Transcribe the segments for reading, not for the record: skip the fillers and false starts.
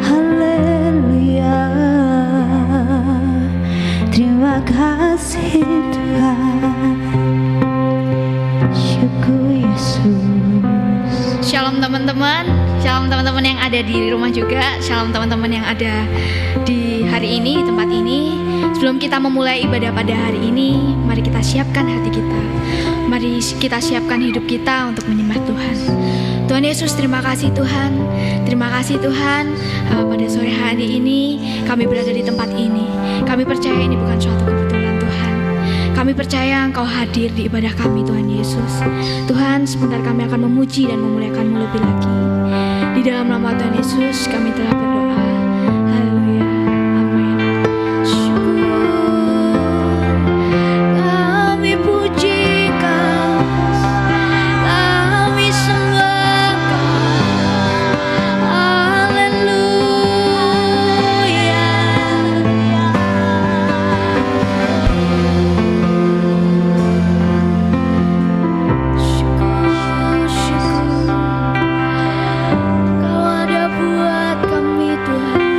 Haleluya, terima kasih Tuhan, syukur Yesus. Shalom teman-teman, shalom teman-teman yang ada di rumah juga, shalom teman-teman yang ada di hari ini, di tempat ini. Sebelum kita memulai ibadah pada hari ini, mari kita siapkan hati kita. Mari kita siapkan hidup kita untuk menyembah Tuhan. Tuhan Yesus, terima kasih Tuhan. Terima kasih Tuhan, pada sore hari ini kami berada di tempat ini. Kami percaya ini bukan suatu kebetulan Tuhan. Kami percaya Engkau hadir di ibadah kami Tuhan Yesus. Tuhan, sebentar kami akan memuji dan memuliakan-Mu lebih lagi. Di dalam nama Tuhan Yesus kami telah berdoa. Haleluya. Amin. Syukur kami pujikan, kami sembahkan. Haleluya. Syukur, syukur Kau ada buat kami Tuhan.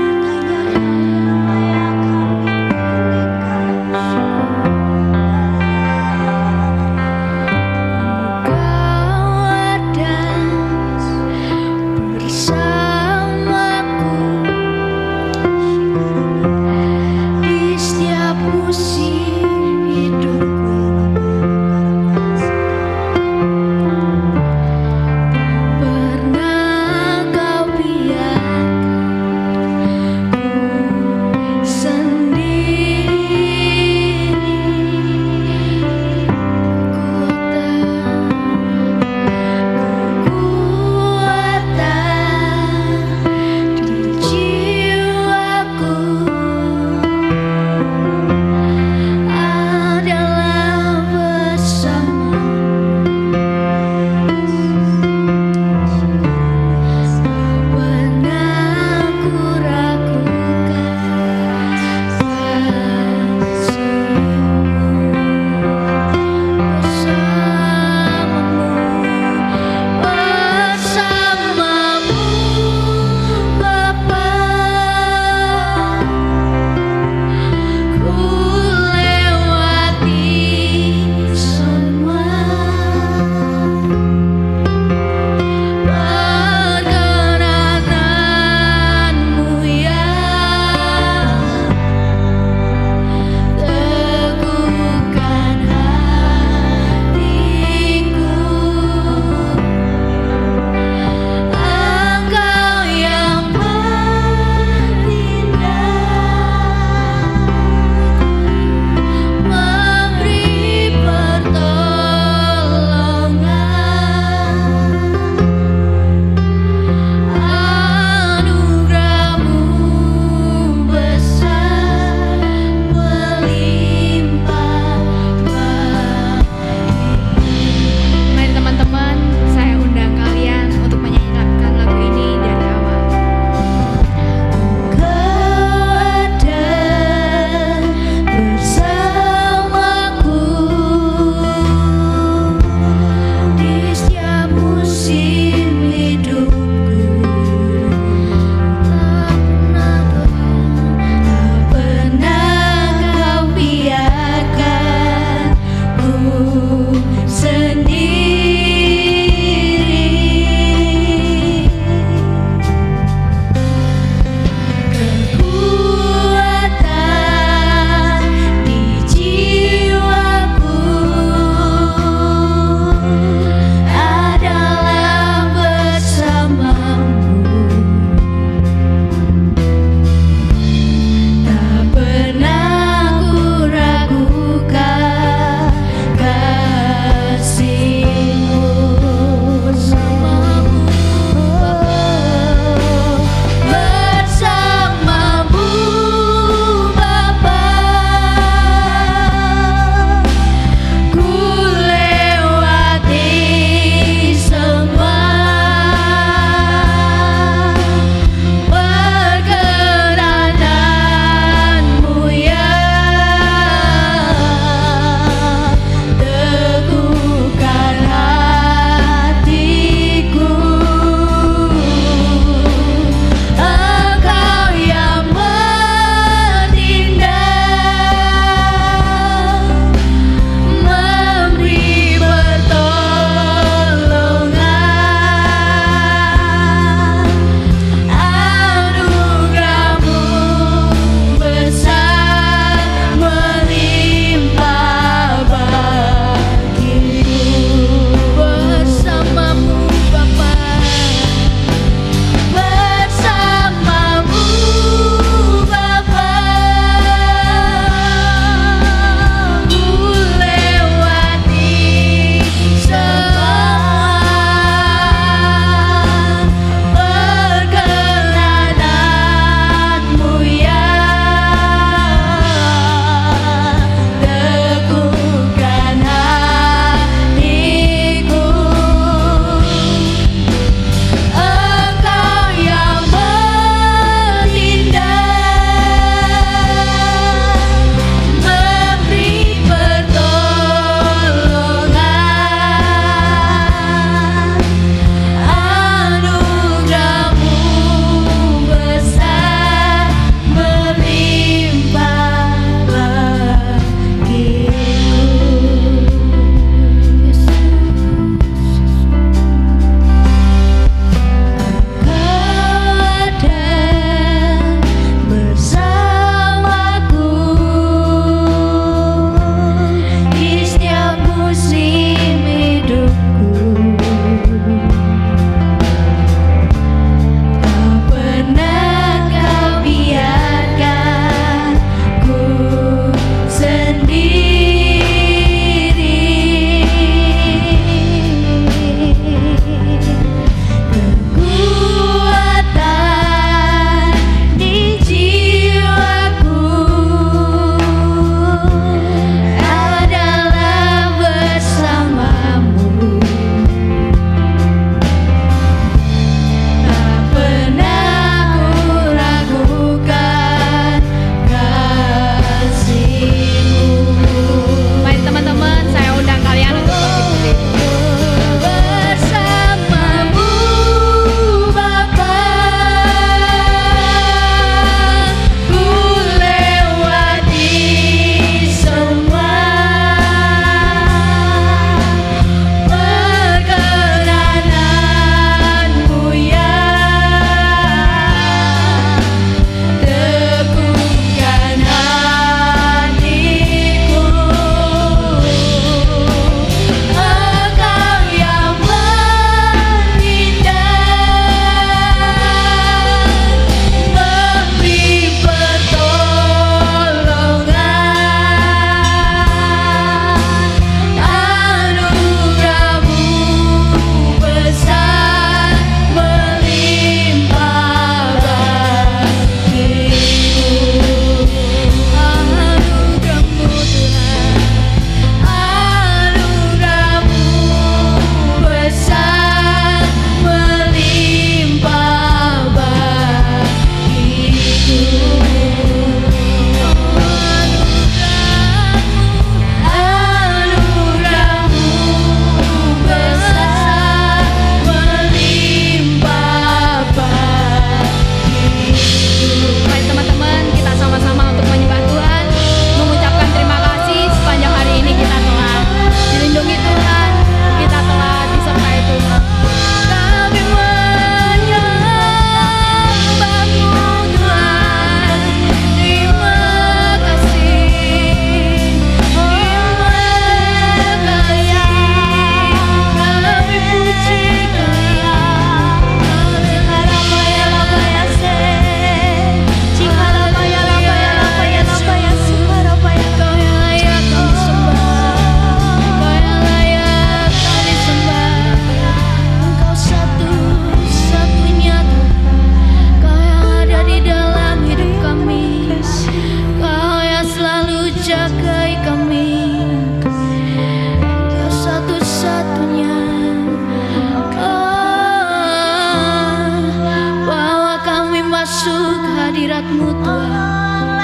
hadirat-Mu Tuhan.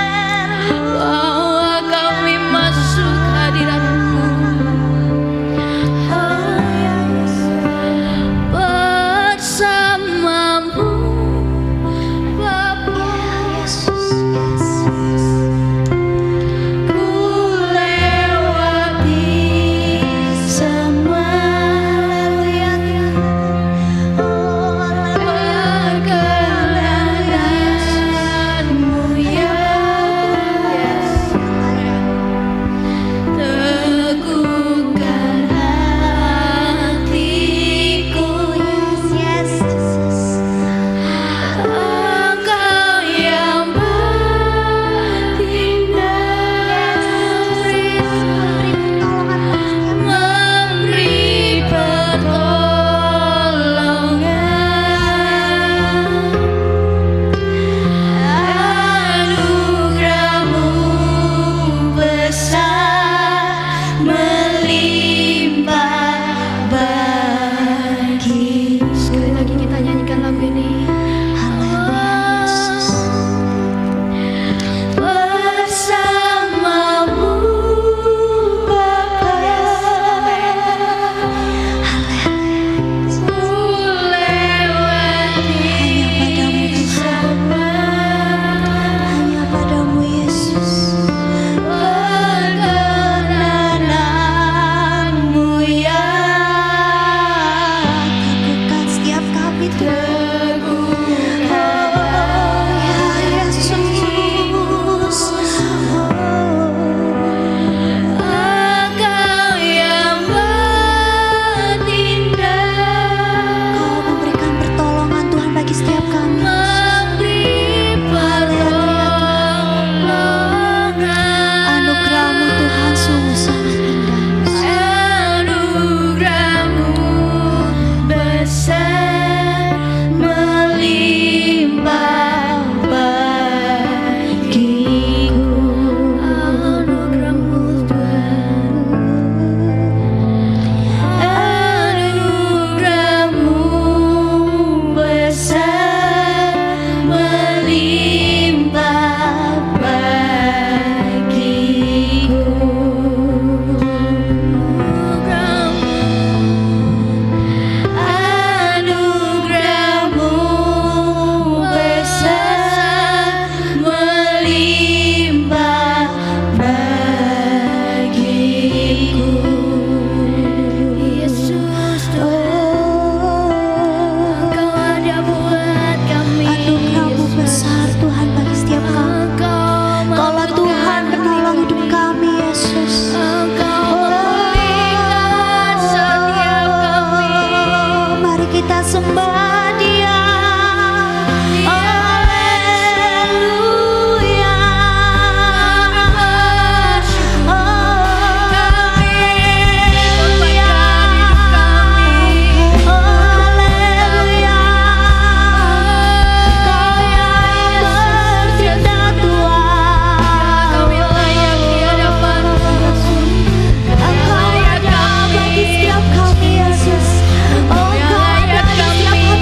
Bawa kami masuk hadirat-Mu. Bersama-Mu Bapa. Ku lewati semua perkenanan-Mu ya teguhkan hatiku. Engkau yang memberi pertolongan. Anugerah-Mu besar melimpah bagi. Sekali lagi kita nyanyikan lagu ini. Bersama-Mu Bapa. Ku lewati semua perkenanan-Mu ya Engkau yang bertindak, memberikan pertolongan Tuhan bagi setiap kami. memberi pertolongan. Anugerah-Mu Tuhan sungguh sangat indah. Anugerah-Mu besar melimpah bagiku. Anugerah-Mu Tuhan. Anugerah-Mu besar melimpah bagiku. Anugerah-Mu besar melimpah bagiku. Yesus Tuhan, Engkau ada buat kami. Anugerah-Mu besar Tuhan bagi setiap kami. Kaulah Tuhan penolong hidup kami, Yesus. Engkau memulihkan setiap kami. Mari kita sembah Dia. Haleluya. Haleluya. Kau yang bertindak Tuhan. Engkau ada bagi setiap kami, Yesus. Engkau ada di setiap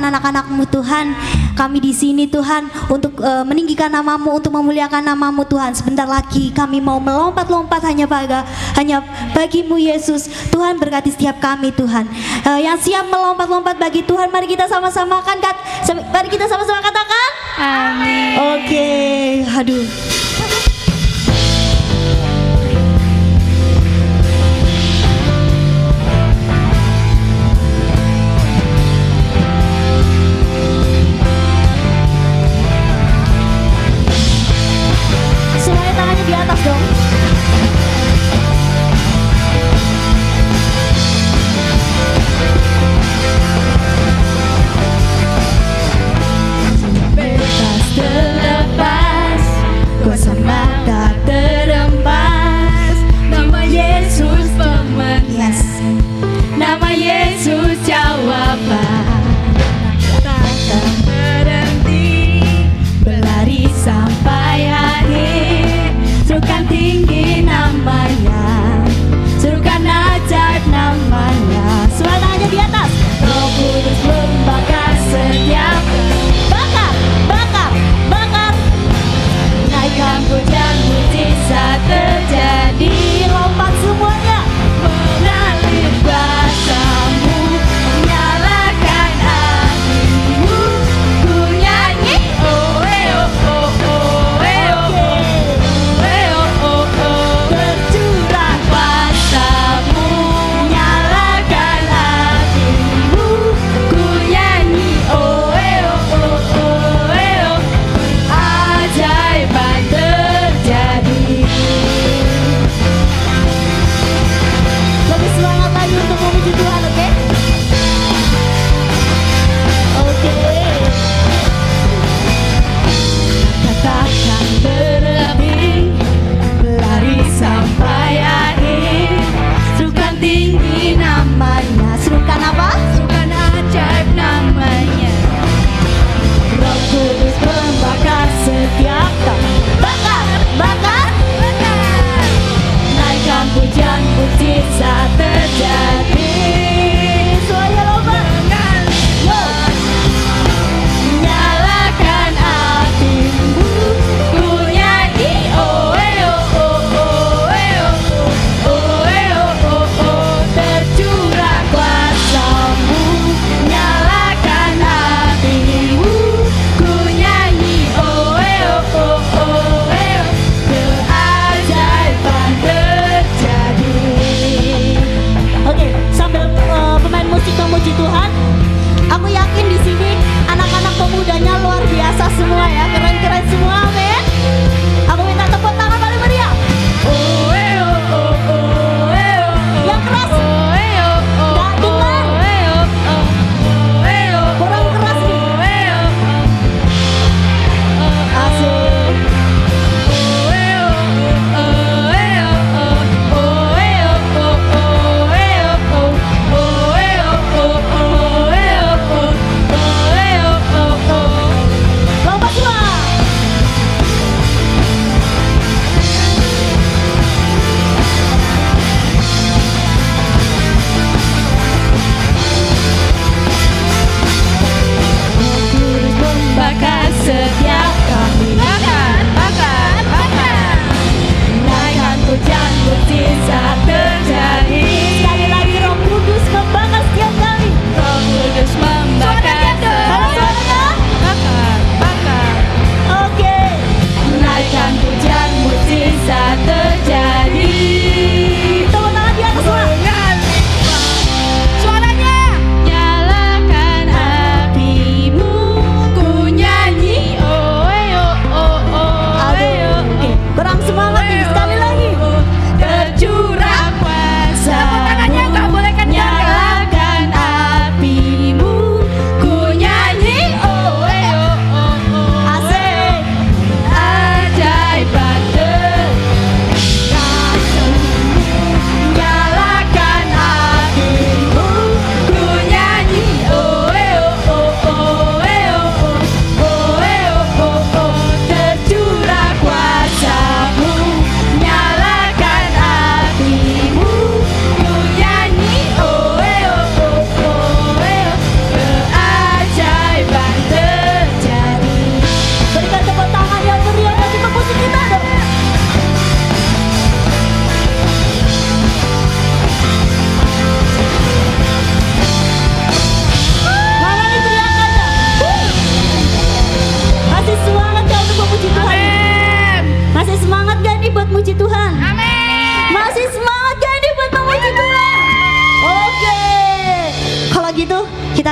Tuhan, anak-anak-Mu Tuhan. Kami di sini Tuhan untuk meninggikan nama-Mu, untuk memuliakan nama-Mu Tuhan. Sebentar lagi kami mau melompat-lompat hanya bagi-Mu Yesus. Tuhan berkati setiap kami Tuhan. Yang siap melompat-lompat bagi Tuhan, mari kita sama-sama katakan. Amin. Oke, aduh. Semuanya tangannya di atas dong. Bebas terlepas, kuasa mata terempas. Nama Yesus pemenang. Yes. Nama Yesus jawaban. Takkan Berhenti berlari sampai akhir. Teruskan tinggi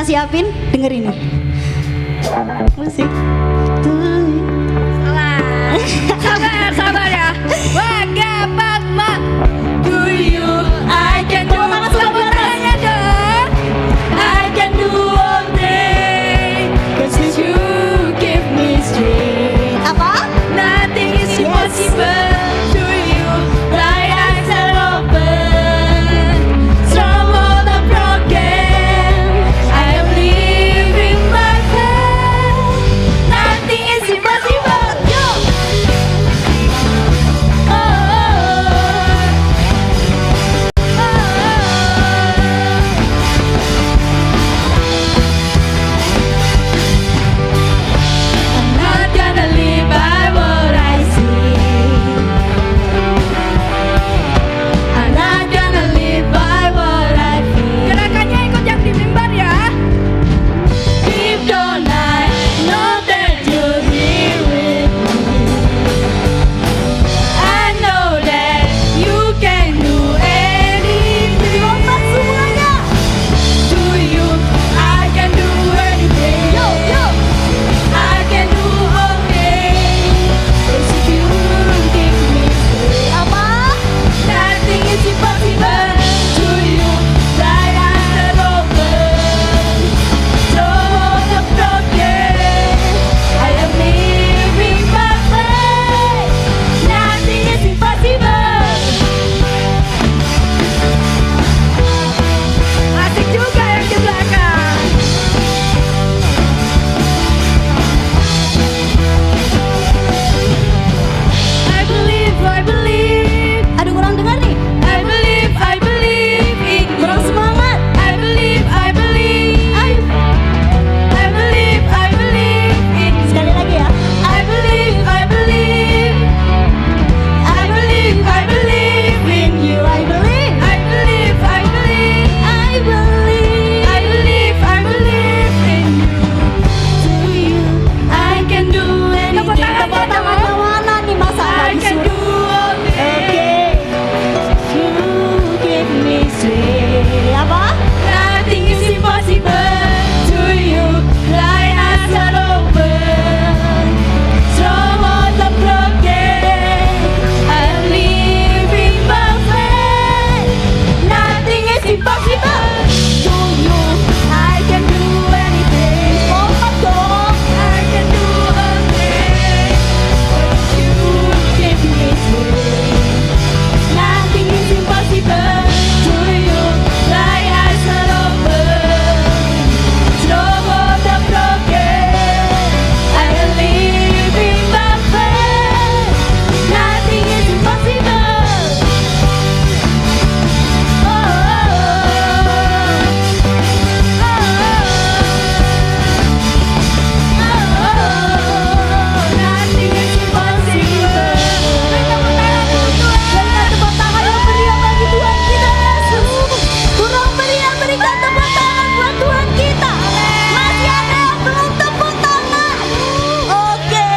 kita siapin, denger ini. Musik. Sabar ya. Wagabatma. Do you? I can do. Tepuk tangannya dong. I can do all day. 'Cause you give me strength. Apa? Nothing is impossible. Do you? My eyes are open. Strong all the broken. I am living my life. Nothing is impossible. Yo. Oh, oh, oh. I'm not gonna live by what I see. I'm not gonna live by what I feel. Gerakannya ikut yang di mimbar ya. Deep down I know that you're here with me. I know that you can do anything. Lompat semuanya. Do you? I can do anything. Yo yo. I can do all things. 'Cause you give me strength. Apa? Nothing is impossible. Do you? My eyes are open. So all the broken. I am living my life. Nothing is impossible. Asik juga yang di belakang. I believe Aduh, kurang dengar nih. I believe in you. Kurang semangat. I believe in you. Sekali lagi ya. I believe in you. I believe. I believe in you. To you. I can do anything. Tepuk tangan mana nih masa I nggak can disuruh? do all Oke. things. You give me strength. Apa? Nothing is impossible to you. My eyes are open. Strong on the broken. I'm living my faith. Nothing is impossible to you. I can do anything. Lompat dong. I can do all things. You give me strength. Nothing is impossible to you. My eyes are open. Strong on the broken. I am living my faith. Nothing is impossible. Oh, oh, oh. Nothing is impossible. Berikan tepuk tangan yang meriah bagi Tuhan kita Yesus. Kurang meriah, berikan tepuk tangan buat Tuhan kita. Masih ada yang belum tepuk tangan. Oke,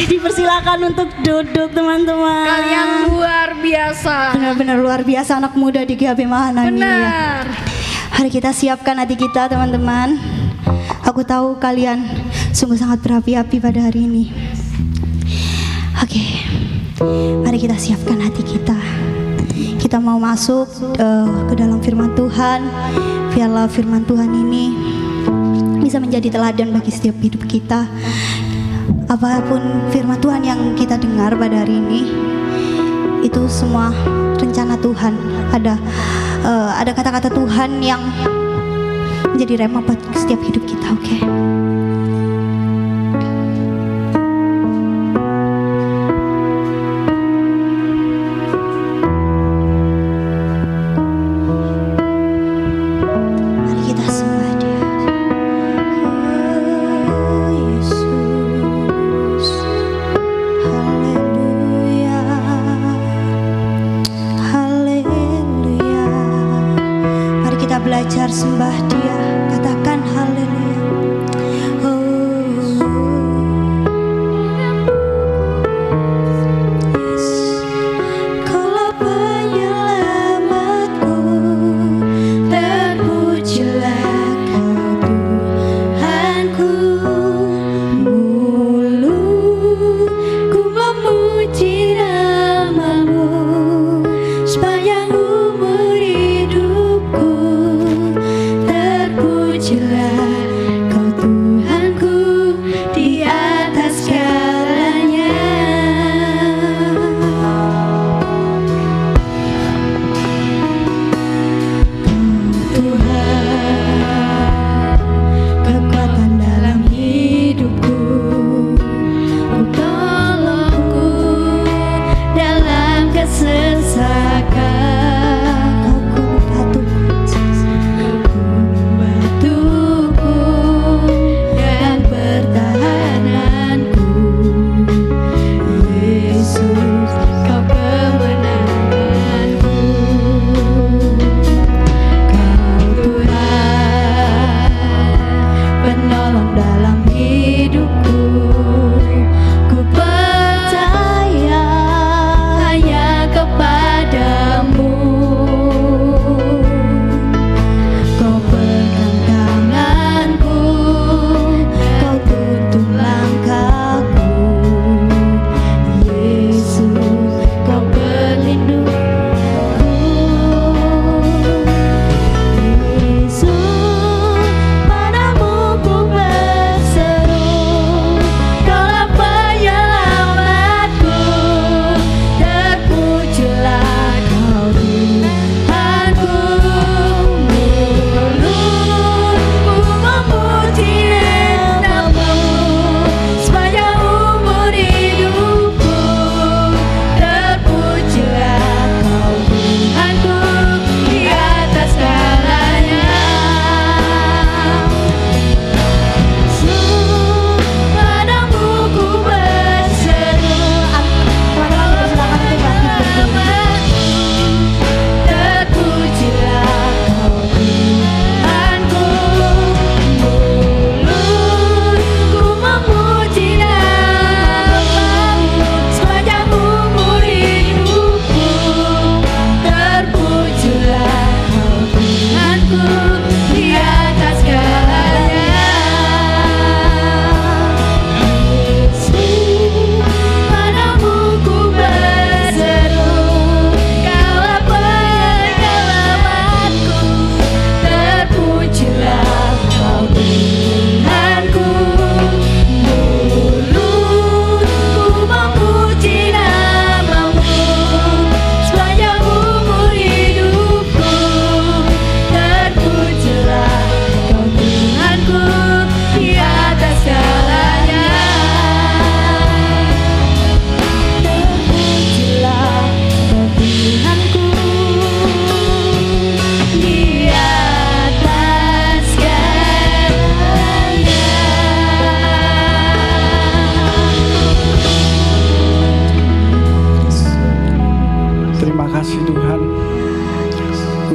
dipersilakan untuk duduk teman-teman. Kalian luar biasa. Benar-benar luar biasa anak muda di GHB Mahana ini ya. Benar. Mari kita siapkan hati kita teman-teman. Aku tahu kalian sungguh sangat berapi-api pada hari ini. Oke, mari kita siapkan hati kita. Kita mau masuk ke dalam firman Tuhan. Biarlah firman Tuhan ini bisa menjadi teladan bagi setiap hidup kita. Apapun firman Tuhan yang kita dengar pada hari ini, itu semua rencana Tuhan. Ada kata-kata Tuhan yang menjadi rema buat setiap hidup kita. Oke. Mari kita sembah Dia. Oh, Yesus. Haleluya. Haleluya. Mari kita belajar sembah Dia. Katakan haleluya. Kalau penyelamatku, terpujilah Kau.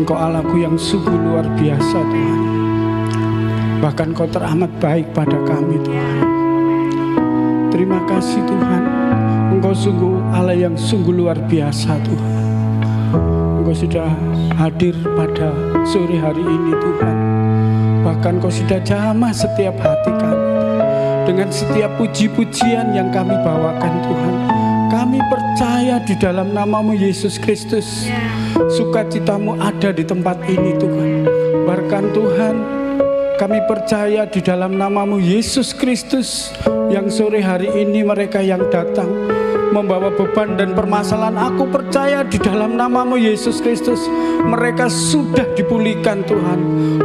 Engkau Allahku yang sungguh luar biasa Tuhan. Bahkan Kau teramat baik pada kami Tuhan. Terima kasih Tuhan. Engkau sungguh Allah yang sungguh luar biasa Tuhan. Engkau sudah hadir pada sore hari ini Tuhan. Bahkan Kau sudah jamah setiap hati kami dengan setiap puji-pujian yang kami bawakan Tuhan. Kami percaya di dalam nama-Mu Yesus Kristus, sukacitamu ada di tempat ini Tuhan. Bahkan Tuhan, kami percaya di dalam nama-Mu Yesus Kristus, yang sore hari ini mereka yang datang membawa beban dan permasalahan, aku percaya di dalam nama-Mu Yesus Kristus mereka sudah dipulihkan Tuhan.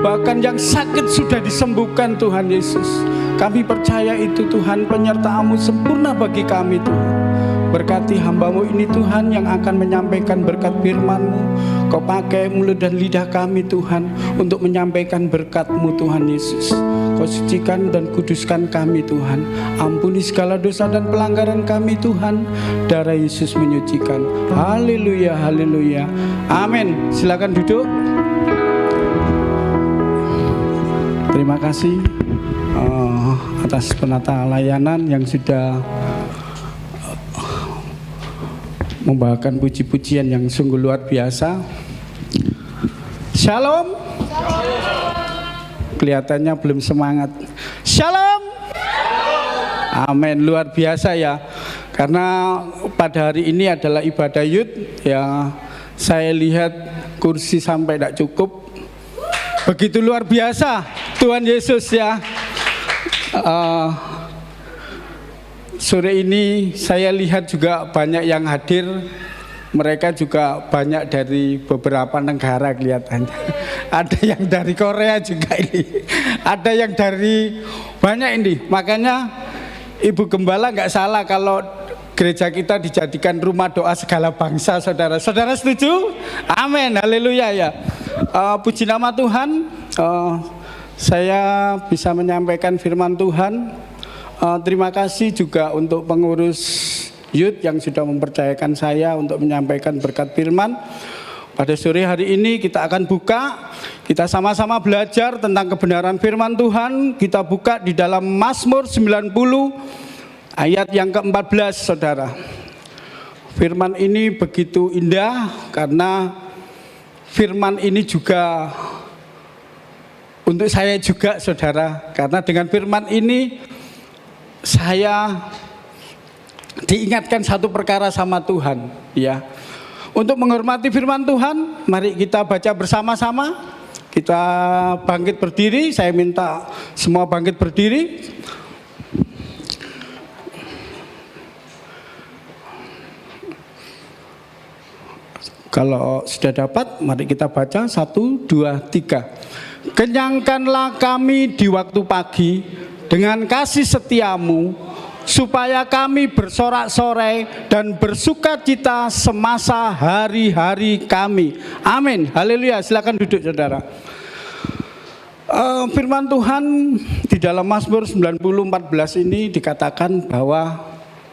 Bahkan yang sakit sudah disembuhkan Tuhan Yesus. Kami percaya itu Tuhan, penyertaan-Mu sempurna bagi kami Tuhan. Berkati hamba-Mu ini Tuhan yang akan menyampaikan berkat firman-Mu. Kau pakai mulut dan lidah kami Tuhan untuk menyampaikan berkat-Mu Tuhan Yesus. Kau sucikan dan kuduskan kami Tuhan. Ampuni segala dosa dan pelanggaran kami Tuhan. Darah Yesus menyucikan. Haleluya, haleluya. Amin. Silakan duduk. Terima kasih atas penata layanan yang sudah membawakan puji-pujian yang sungguh luar biasa. Shalom. Kelihatannya belum semangat. Shalom. Amin, luar biasa ya. Karena pada hari ini adalah ibadah Yud ya. Saya lihat kursi sampai tidak cukup. Begitu luar biasa Tuhan Yesus ya. Sore ini saya lihat juga banyak yang hadir. Mereka juga banyak dari beberapa negara kelihatannya. Ada yang dari Korea juga ini. Ada yang dari banyak ini. Makanya Ibu Gembala nggak salah kalau gereja kita dijadikan rumah doa segala bangsa, saudara. Saudara setuju? Amin, haleluya ya. Puji nama Tuhan, saya bisa menyampaikan firman Tuhan. Terima kasih juga untuk pengurus youth yang sudah mempercayakan saya untuk menyampaikan berkat firman. Pada sore hari ini kita akan buka, kita sama-sama belajar tentang kebenaran firman Tuhan. Kita buka di dalam Mazmur 90 ayat yang ke-14, saudara. Firman ini begitu indah karena firman ini juga untuk saya juga, saudara. Karena dengan firman ini saya diingatkan satu perkara sama Tuhan, ya. Untuk menghormati firman Tuhan, mari kita baca bersama-sama. Kita bangkit berdiri, saya minta semua bangkit berdiri. Kalau sudah dapat, mari kita baca 1, 2, 3. Kenyangkanlah kami di waktu pagi dengan kasih setiamu, supaya kami bersorak-sorai dan bersukacita semasa hari-hari kami. Amin, haleluya. Silakan duduk, saudara. Firman Tuhan di dalam Mazmur 90:14 ini dikatakan bahwa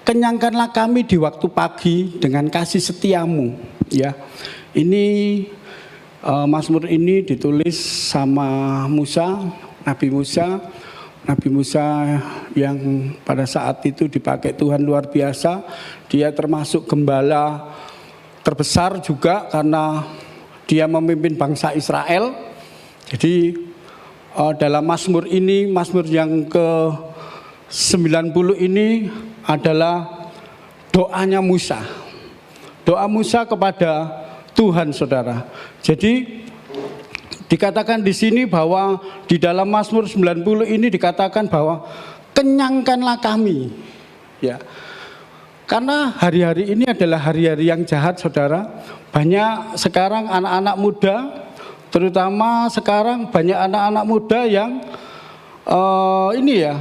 kenyangkanlah kami di waktu pagi dengan kasih setiamu. Ya, ini Mazmur ini ditulis sama Musa, Nabi Musa. Nabi Musa yang pada saat itu dipakai Tuhan luar biasa. Dia termasuk gembala terbesar juga karena dia memimpin bangsa Israel. Jadi dalam Mazmur ini, Mazmur yang ke-90 ini adalah doanya Musa. Doa Musa kepada Tuhan, saudara. Jadi dikatakan di sini bahwa di dalam Mazmur 90 ini dikatakan bahwa kenyangkanlah kami, ya. Karena hari-hari ini adalah hari-hari yang jahat, saudara. Banyak sekarang anak-anak muda, terutama sekarang banyak anak-anak muda yang ini ya,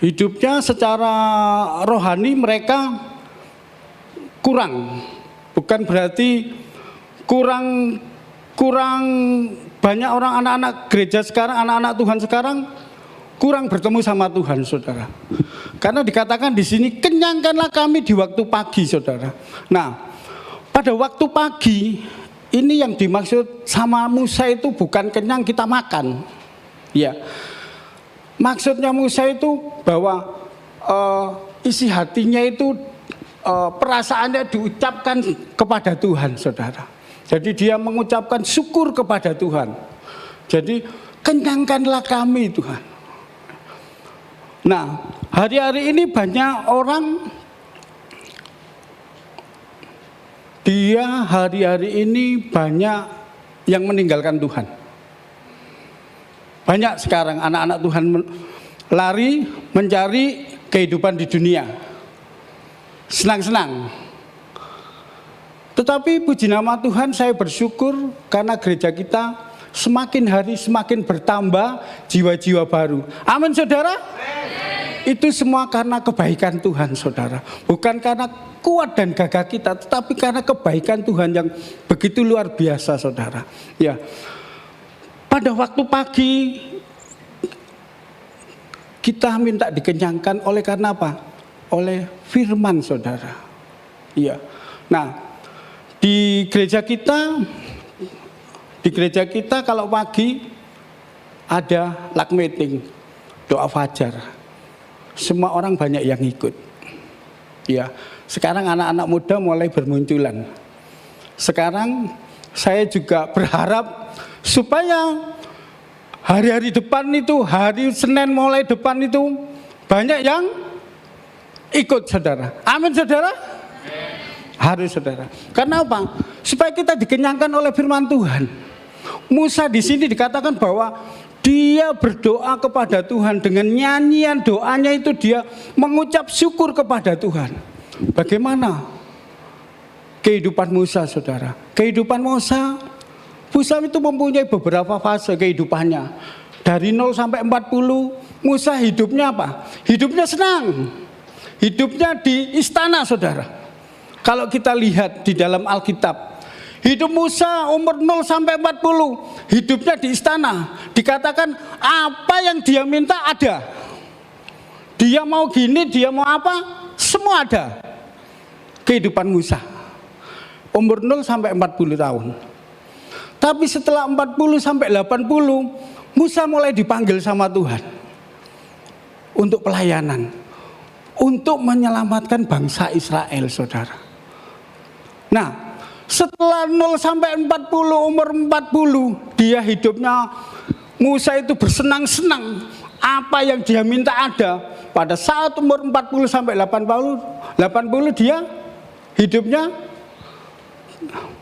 hidupnya secara rohani mereka kurang. Bukan berarti kurang banyak orang, anak-anak gereja sekarang, anak-anak Tuhan sekarang kurang bertemu sama Tuhan, saudara. Karena dikatakan di sini kenyangkanlah kami di waktu pagi, saudara. Nah, pada waktu pagi ini yang dimaksud sama Musa itu bukan kenyang kita makan, ya. Maksudnya Musa itu bahwa isi hatinya itu perasaannya diucapkan kepada Tuhan, saudara. Jadi dia mengucapkan syukur kepada Tuhan. Jadi kenyangkanlah kami, Tuhan. Nah, hari-hari ini banyak orang, dia hari-hari ini banyak yang meninggalkan Tuhan. Banyak sekarang anak-anak Tuhan lari mencari kehidupan di dunia, senang-senang. Tetapi puji nama Tuhan, saya bersyukur karena gereja kita semakin hari semakin bertambah jiwa-jiwa baru. Amin, saudara. Itu semua karena kebaikan Tuhan, saudara. Bukan karena kuat dan gagah kita, tetapi karena kebaikan Tuhan yang begitu luar biasa, saudara. Ya, pada waktu pagi kita minta dikenyangkan oleh karena apa? Oleh firman, saudara. Iya. Nah, di gereja kita kalau pagi ada luck meeting, doa fajar. Semua orang banyak yang ikut. Ya, sekarang anak-anak muda mulai bermunculan. Sekarang saya juga berharap supaya hari-hari depan itu, hari Senin mulai depan itu banyak yang ikut, saudara. Amin, saudara. Harus, saudara. Karena apa? Supaya kita dikenyangkan oleh firman Tuhan. Musa di sini dikatakan bahwa dia berdoa kepada Tuhan dengan nyanyian doanya itu dia mengucap syukur kepada Tuhan. Bagaimana kehidupan Musa, saudara? Kehidupan Musa itu mempunyai beberapa fase kehidupannya. Dari 0 sampai 40 Musa hidupnya apa? Hidupnya senang. Hidupnya di istana, saudara. Kalau kita lihat di dalam Alkitab, hidup Musa umur 0 sampai 40, hidupnya di istana. Dikatakan apa yang dia minta ada. Dia mau gini, dia mau apa, semua ada. Kehidupan Musa umur 0 sampai 40 tahun. Tapi setelah 40 sampai 80, Musa mulai dipanggil sama Tuhan untuk pelayanan, untuk menyelamatkan bangsa Israel, saudara. Nah, setelah 0 sampai 40, umur 40, dia hidupnya, Musa itu bersenang-senang. Apa yang dia minta ada. Pada saat umur 40 sampai 80 dia hidupnya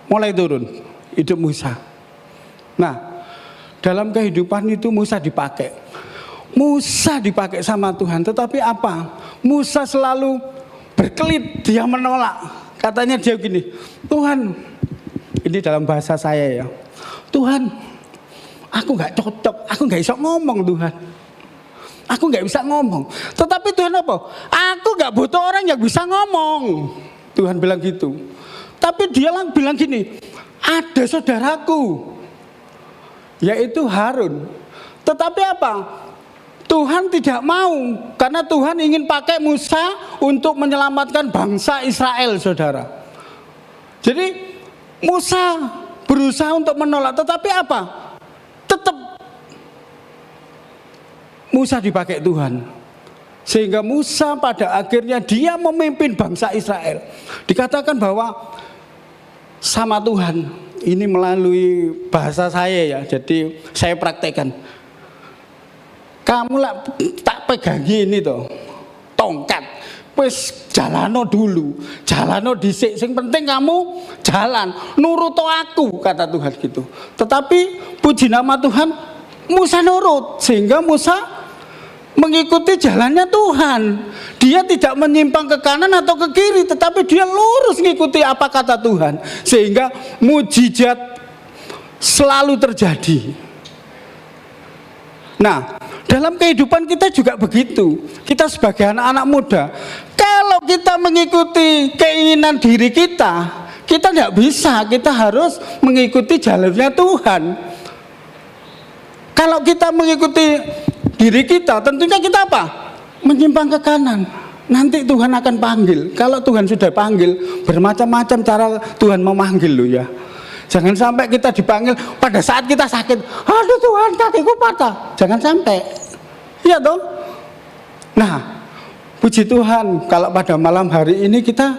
mulai turun, hidup Musa. Nah, dalam kehidupan itu Musa dipakai. Musa dipakai sama Tuhan, tetapi apa? Musa selalu berkelit, dia menolak. Katanya dia gini, Tuhan, ini dalam bahasa saya ya, Tuhan, aku gak cocok, aku gak bisa ngomong Tuhan. Aku gak bisa ngomong. Tetapi Tuhan apa? Aku gak butuh orang yang bisa ngomong. Tuhan bilang gitu. Tapi dia bilang gini, ada saudaraku, yaitu Harun. Tetapi apa? Tuhan tidak mau, karena Tuhan ingin pakai Musa untuk menyelamatkan bangsa Israel, saudara. Jadi Musa berusaha untuk menolak, tetapi apa? Tetap Musa dipakai Tuhan. Sehingga Musa pada akhirnya dia memimpin bangsa Israel. Dikatakan bahwa sama Tuhan, ini melalui bahasa saya ya, jadi saya praktekkan. Kamu lah tak pegang ini toh, tongkat, wis jalano dulu, jalano dhisik, sing penting kamu jalan, nurut aku, kata Tuhan gitu. Tetapi puji nama Tuhan, Musa nurut, sehingga Musa mengikuti jalannya Tuhan. Dia tidak menyimpang ke kanan atau ke kiri, tetapi dia lurus mengikuti apa kata Tuhan, sehingga mujizat selalu terjadi. Nah, dalam kehidupan kita juga begitu. Kita sebagai anak-anak muda, kalau kita mengikuti keinginan diri kita, kita tidak bisa. Kita harus mengikuti jalurnya Tuhan. Kalau kita mengikuti diri kita, tentunya kita apa? Menyimpang ke kanan. Nanti Tuhan akan panggil. Kalau Tuhan sudah panggil, bermacam-macam cara Tuhan memanggil loh ya. Jangan sampai kita dipanggil pada saat kita sakit. Aduh Tuhan, kakiku patah. Jangan sampai. Iya toh? Nah, puji Tuhan, kalau pada malam hari ini kita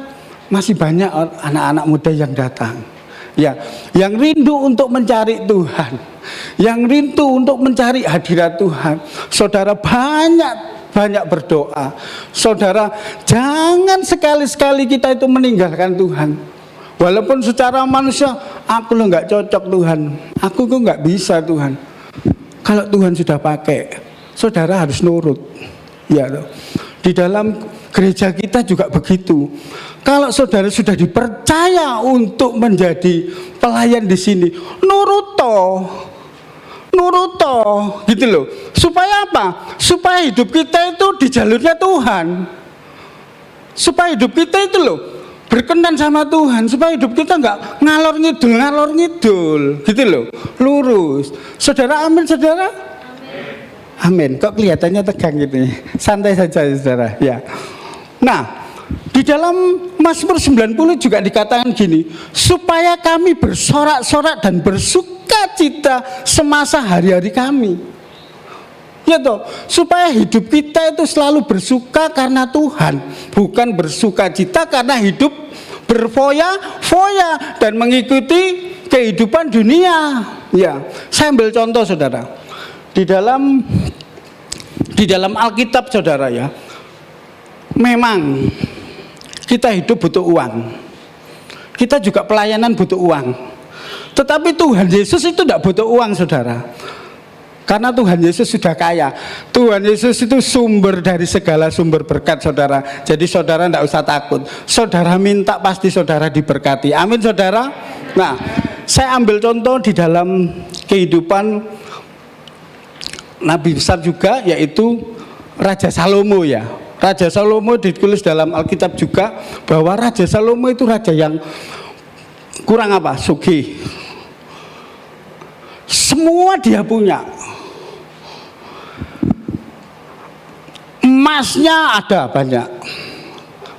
masih banyak anak-anak muda yang datang. Ya, yang rindu untuk mencari Tuhan, yang rindu untuk mencari hadirat Tuhan. Saudara banyak berdoa. Saudara, jangan sekali-sekali kita itu meninggalkan Tuhan. Walaupun secara manusia, aku lo nggak cocok Tuhan, aku kok nggak bisa Tuhan. Kalau Tuhan sudah pakai, saudara harus nurut. Ya, di dalam gereja kita juga begitu. Kalau saudara sudah dipercaya untuk menjadi pelayan di sini, nurut gitu loh. Supaya apa? Supaya hidup kita itu di jalurnya Tuhan. Supaya hidup kita itu loh berkenan sama Tuhan, supaya hidup kita nggak ngalor ngidul gitu loh, lurus. Saudara, amin saudara. Amin. Kok kelihatannya tegang gitu ya? Santai saja saudara ya. Nah, di dalam Mazmur 90 juga dikatakan gini, supaya kami bersorak-sorak dan bersuka cita semasa hari-hari kami. Ya toh, supaya hidup kita itu selalu bersuka karena Tuhan, bukan bersuka cita karena hidup berfoya-foya dan mengikuti kehidupan dunia. Ya, saya ambil contoh saudara. Di dalam Alkitab saudara ya, memang kita hidup butuh uang. Kita juga pelayanan butuh uang. Tetapi Tuhan Yesus itu tidak butuh uang saudara. Karena Tuhan Yesus sudah kaya. Tuhan Yesus itu sumber dari segala sumber berkat saudara. Jadi saudara tidak usah takut. Saudara minta pasti saudara diberkati. Amin saudara. Nah, saya ambil contoh di dalam kehidupan nabi besar juga, yaitu Raja Salomo ya. Raja Salomo ditulis dalam Alkitab juga bahwa Raja Salomo itu raja yang kurang apa? Sugih. Semua dia punya. Emasnya ada banyak.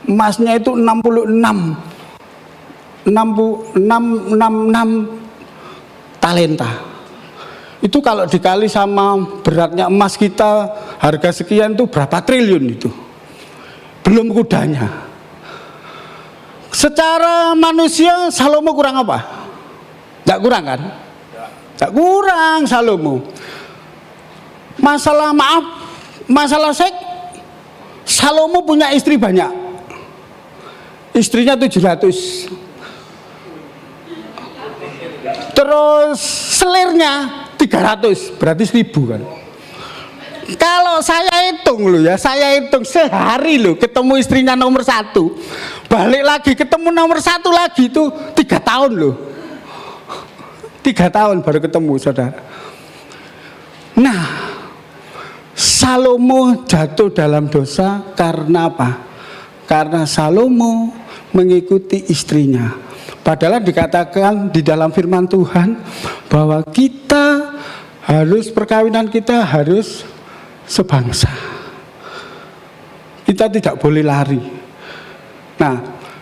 Emasnya itu 66 talenta. Itu kalau dikali sama beratnya emas kita, harga sekian itu berapa triliun itu. Belum kudanya. Secara manusia Salomo kurang apa? Tidak kurang kan? Tidak kurang Salomo. Masalah seks, Salomo punya istri banyak. Istrinya 700. Terus selirnya 300, berarti 1000 kan. Kalau saya hitung loh ya, saya hitung sehari loh ketemu istrinya nomor 1, balik lagi ketemu nomor 1 lagi itu 3 tahun loh. 3 tahun baru ketemu, saudara. Nah, Salomo jatuh dalam dosa karena apa? Karena Salomo mengikuti istrinya. Padahal dikatakan di dalam firman Tuhan bahwa kita harus, perkawinan kita harus sebangsa. Kita tidak boleh lari. Nah,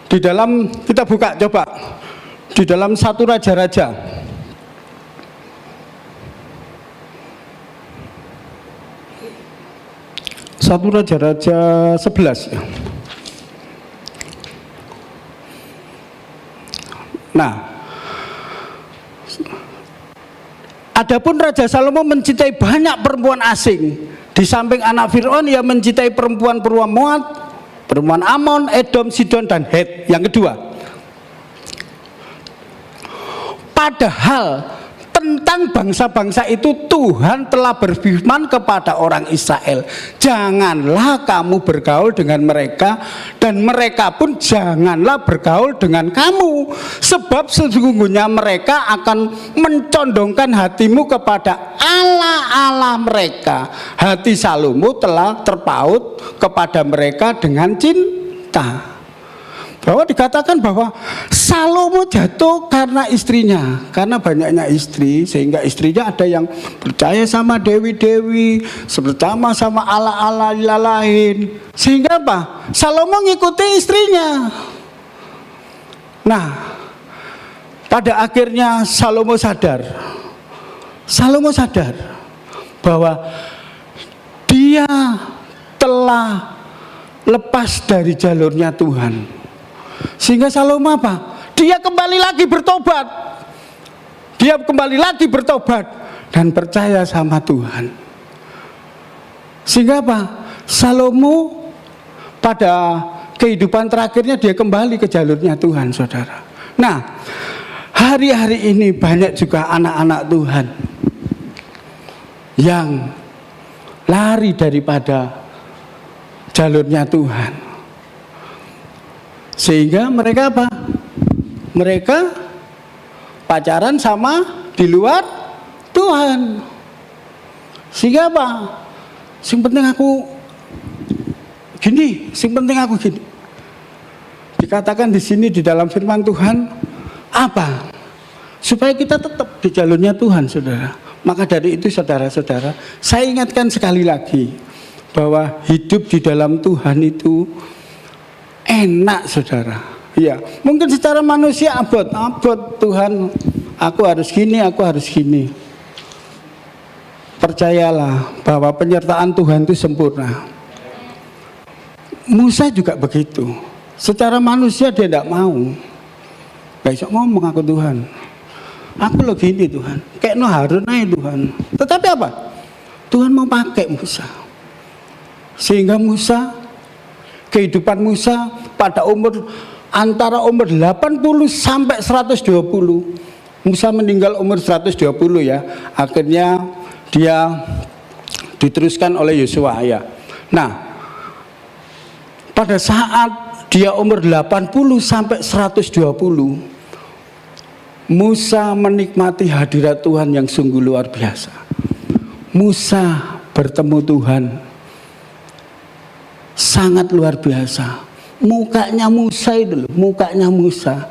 di dalam, kita buka coba di dalam 1 Raja-Raja. 1 Raja-Raja 11 ya. Nah, adapun Raja Salomo mencintai banyak perempuan asing. Di samping anak Fir'aun, ia mencintai perempuan-perempuan Moab, perempuan Amon, Edom, Sidon, dan Het. Yang kedua, padahal tentang bangsa-bangsa itu Tuhan telah berfirman kepada orang Israel, janganlah kamu bergaul dengan mereka, dan mereka pun janganlah bergaul dengan kamu, sebab sesungguhnya mereka akan mencondongkan hatimu kepada Allah-Allah mereka. Hati Salomo telah terpaut kepada mereka dengan cinta. Bahwa dikatakan bahwa Salomo jatuh karena istrinya, karena banyaknya istri, sehingga istrinya ada yang percaya sama dewi-dewi, bersama sama ala-ala lain, sehingga apa? Salomo ngikuti istrinya. Nah, pada akhirnya Salomo sadar bahwa dia telah lepas dari jalurnya Tuhan. Sehingga Salomo apa? Dia kembali lagi bertobat. Dan percaya sama Tuhan. Sehingga apa? Salomo pada kehidupan terakhirnya dia kembali ke jalurnya Tuhan, saudara. Nah, hari-hari ini banyak juga anak-anak Tuhan yang lari daripada jalurnya Tuhan. Sehingga mereka apa? Mereka pacaran sama di luar Tuhan. Sehingga apa? Sing penting aku gini. Dikatakan di sini di dalam firman Tuhan apa? Supaya kita tetap di jalurnya Tuhan, saudara. Maka dari itu, saudara-saudara, saya ingatkan sekali lagi bahwa hidup di dalam Tuhan itu enak, saudara. Ya, mungkin secara manusia abot Tuhan, aku harus gini. Percayalah bahwa penyertaan Tuhan itu sempurna. Musa juga begitu. Secara manusia dia tidak mau. Gak bisa ngomong aku Tuhan. Aku lo gini Tuhan. Kayak no Harun aja Tuhan. Tetapi apa? Tuhan mau pakai Musa. Sehingga kehidupan Musa pada antara umur 80 sampai 120. Musa meninggal umur 120 ya. Akhirnya dia diteruskan oleh Yosua ya. Nah, pada saat dia umur 80 sampai 120, Musa menikmati hadirat Tuhan yang sungguh luar biasa. Musa bertemu Tuhan sangat luar biasa. Mukanya Musa itu loh, mukanya Musa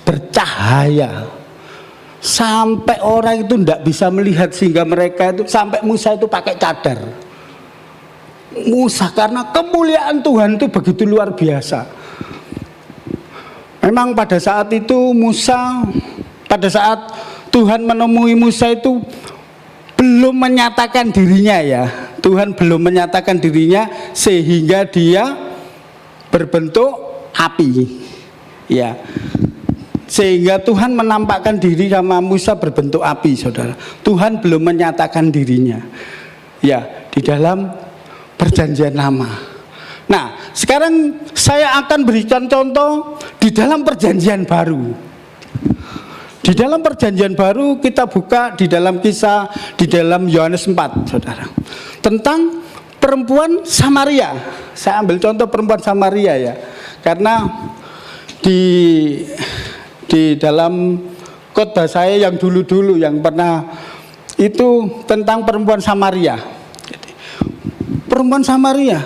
bercahaya sampai orang itu tidak bisa melihat, sehingga mereka itu sampai Musa itu pakai cadar. Musa, karena kemuliaan Tuhan itu begitu luar biasa. Memang pada saat itu pada saat Tuhan menemui Musa itu belum menyatakan dirinya ya. Tuhan belum menyatakan dirinya sehingga dia berbentuk api. Ya. Sehingga Tuhan menampakkan diri sama Musa berbentuk api, saudara. Tuhan belum menyatakan dirinya. Ya, di dalam perjanjian lama. Nah, sekarang saya akan berikan contoh di dalam perjanjian baru. Di dalam perjanjian baru kita buka di dalam kisah di dalam Yohanes 4, saudara. Tentang perempuan Samaria. Saya ambil contoh perempuan Samaria ya. Karena di dalam khotbah saya yang dulu-dulu yang pernah itu tentang perempuan Samaria. Perempuan Samaria,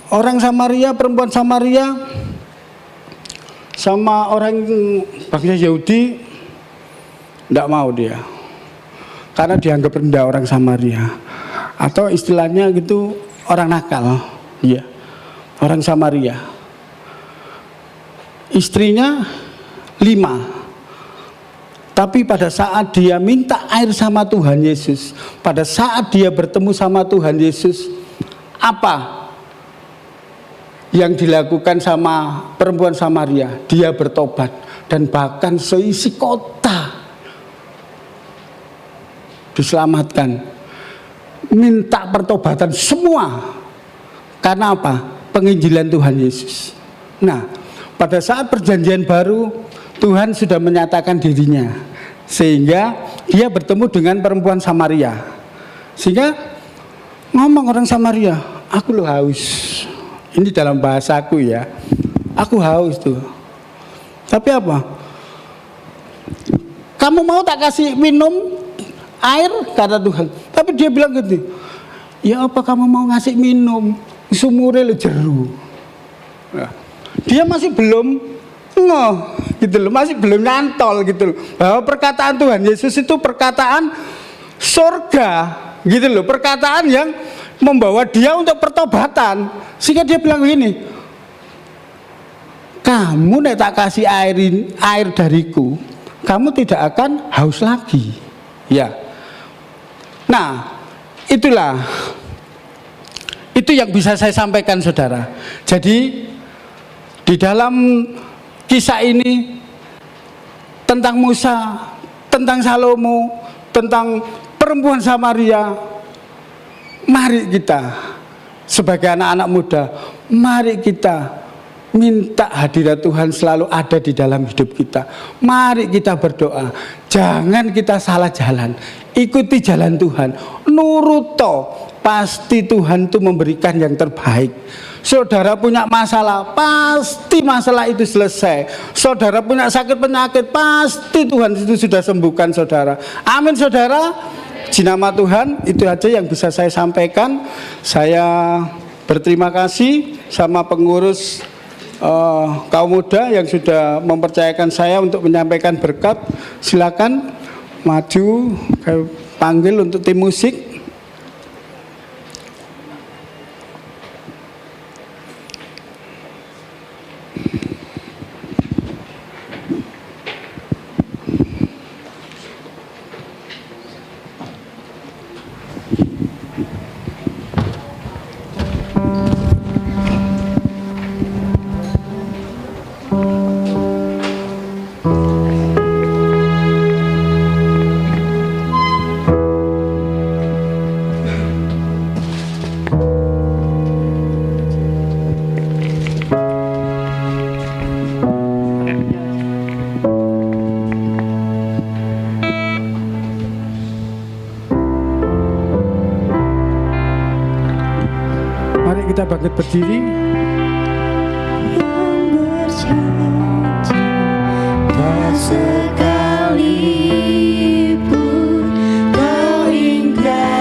orang Samaria, perempuan Samaria sama orang bangsa Yahudi tidak mau dia, karena dianggap rendah orang Samaria, atau istilahnya gitu orang nakal, ya, orang Samaria. Istrinya 5, tapi pada saat dia minta air sama Tuhan Yesus, pada saat dia bertemu sama Tuhan Yesus, apa yang dilakukan sama perempuan Samaria? Dia bertobat, dan bahkan seisi kota diselamatkan, minta pertobatan semua. Karena apa? Penginjilan Tuhan Yesus. Nah, pada saat perjanjian baru Tuhan sudah menyatakan dirinya, sehingga dia bertemu dengan perempuan Samaria. Sehingga ngomong orang Samaria, aku lo haus. Ini dalam bahasaku ya, aku haus tuh. Tapi apa? Kamu mau tak kasih minum air, kata Tuhan. Tapi dia bilang gitu, ya apa kamu mau ngasih minum? Sumure le jeru. Nah, dia masih belum gitu loh, masih belum nyantol gitu loh, bahwa perkataan Tuhan Yesus itu perkataan surga gitu loh, perkataan yang membawa dia untuk pertobatan. Sehingga dia bilang begini, kamu nek tak kasih air dariku, kamu tidak akan haus lagi. Ya. Nah, itulah itu yang bisa saya sampaikan, saudara. Jadi di dalam kisah ini tentang Musa, tentang Salomo, tentang perempuan Samaria, mari kita sebagai anak-anak muda, mari kita minta hadirat Tuhan selalu ada di dalam hidup kita. Mari kita berdoa, jangan kita salah jalan, ikuti jalan Tuhan, nuruto, pasti Tuhan itu memberikan yang terbaik. Saudara punya masalah, pasti masalah itu selesai. Saudara punya sakit penyakit, pasti Tuhan itu sudah sembuhkan saudara. Amin, saudara. Di nama Tuhan, itu aja yang bisa saya sampaikan. Saya berterima kasih sama pengurus kaum muda yang sudah mempercayakan saya untuk menyampaikan berkat. Silakan maju, saya panggil untuk tim musik. Mari kita bangkit berdiri. Yang berjanji tak sekalipun kau ingkar.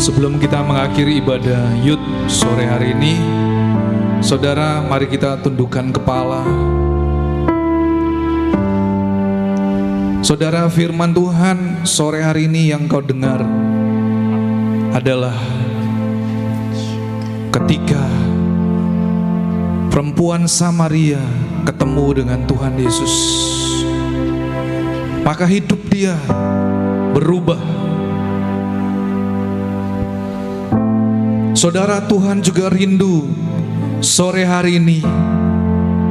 Sebelum kita mengakhiri ibadah Youth sore hari ini, saudara, mari kita tundukkan kepala. Saudara, firman Tuhan sore hari ini yang kau dengar adalah ketika perempuan Samaria ketemu dengan Tuhan Yesus, maka hidup dia berubah. Saudara, Tuhan juga rindu sore hari ini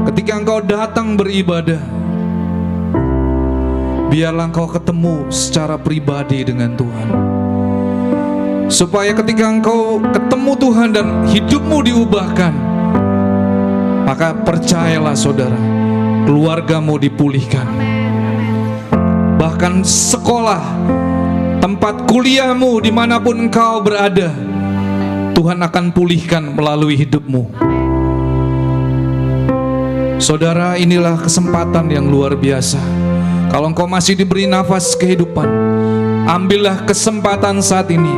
ketika engkau datang beribadah, biarlah engkau ketemu secara pribadi dengan Tuhan, supaya ketika engkau ketemu Tuhan dan hidupmu diubahkan, maka percayalah saudara, keluargamu dipulihkan. Bahkan sekolah, tempat kuliahmu, dimanapun engkau berada, Tuhan akan pulihkan melalui hidupmu. Saudara, inilah kesempatan yang luar biasa. Kalau engkau masih diberi nafas kehidupan, ambillah kesempatan saat ini,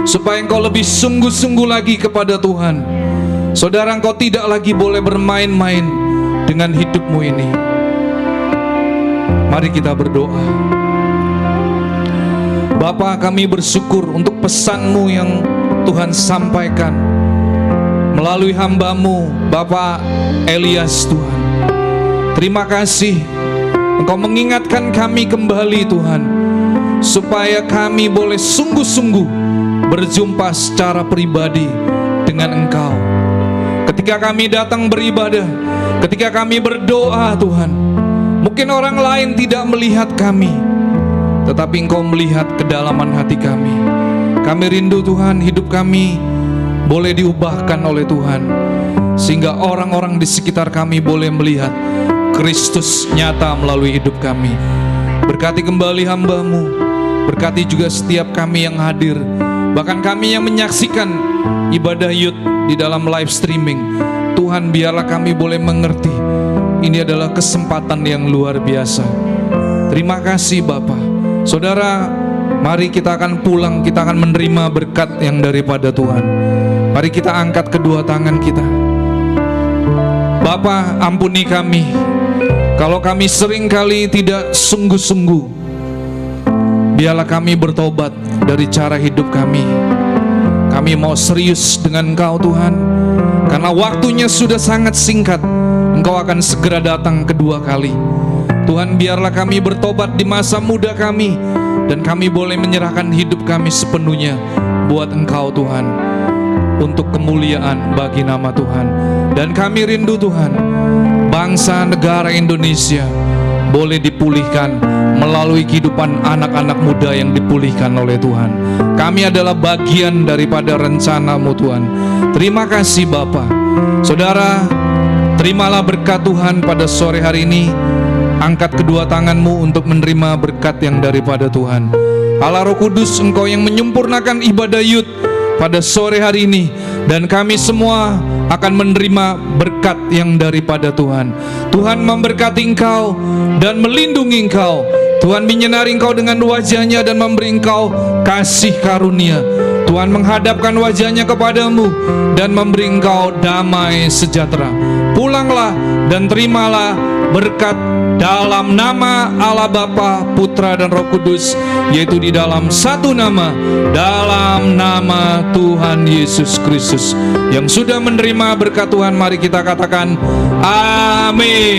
supaya engkau lebih sungguh-sungguh lagi kepada Tuhan. Saudara, engkau tidak lagi boleh bermain-main dengan hidupmu ini. Mari kita berdoa. Bapa, kami bersyukur untuk pesan-Mu yang Tuhan sampaikan melalui hamba-Mu Bapak Elias Tuhan. Terima kasih Engkau mengingatkan kami kembali Tuhan, supaya kami boleh sungguh-sungguh berjumpa secara pribadi dengan Engkau. Ketika kami datang beribadah, ketika kami berdoa Tuhan, mungkin orang lain tidak melihat kami, tetapi Engkau melihat kedalaman hati kami. Kami rindu Tuhan, hidup kami boleh diubahkan oleh Tuhan, sehingga orang-orang di sekitar kami boleh melihat Kristus nyata melalui hidup kami. Berkati kembali hamba-Mu, berkati juga setiap kami yang hadir, bahkan kami yang menyaksikan ibadah Youth di dalam live streaming. Tuhan, biarlah kami boleh mengerti, ini adalah kesempatan yang luar biasa. Terima kasih Bapa. Saudara, mari kita akan pulang, kita akan menerima berkat yang daripada Tuhan. Mari kita angkat kedua tangan kita. Bapa, ampuni kami kalau kami seringkali tidak sungguh-sungguh. Biarlah kami bertobat dari cara hidup kami. Kami mau serius dengan Engkau Tuhan, karena waktunya sudah sangat singkat. Engkau akan segera datang kedua kali. Tuhan, biarlah kami bertobat di masa muda kami, dan kami boleh menyerahkan hidup kami sepenuhnya buat Engkau Tuhan, untuk kemuliaan bagi nama Tuhan. Dan kami rindu Tuhan, bangsa negara Indonesia boleh dipulihkan melalui kehidupan anak-anak muda yang dipulihkan oleh Tuhan. Kami adalah bagian daripada rencana-Mu Tuhan. Terima kasih Bapa. Saudara, terimalah berkat Tuhan pada sore hari ini. Angkat kedua tanganmu untuk menerima berkat yang daripada Tuhan. Allah Roh Kudus, Engkau yang menyempurnakan ibadah Youth pada sore hari ini, dan kami semua akan menerima berkat yang daripada Tuhan. Tuhan memberkati engkau dan melindungi engkau. Tuhan menyinari engkau dengan wajah-Nya dan memberi engkau kasih karunia. Tuhan menghadapkan wajah-Nya kepadamu dan memberi engkau damai sejahtera. Pulanglah dan terimalah berkat dalam nama Allah Bapa, Putra dan Roh Kudus, yaitu di dalam satu nama, dalam nama Tuhan Yesus Kristus. Yang sudah menerima berkat Tuhan, mari kita katakan amin.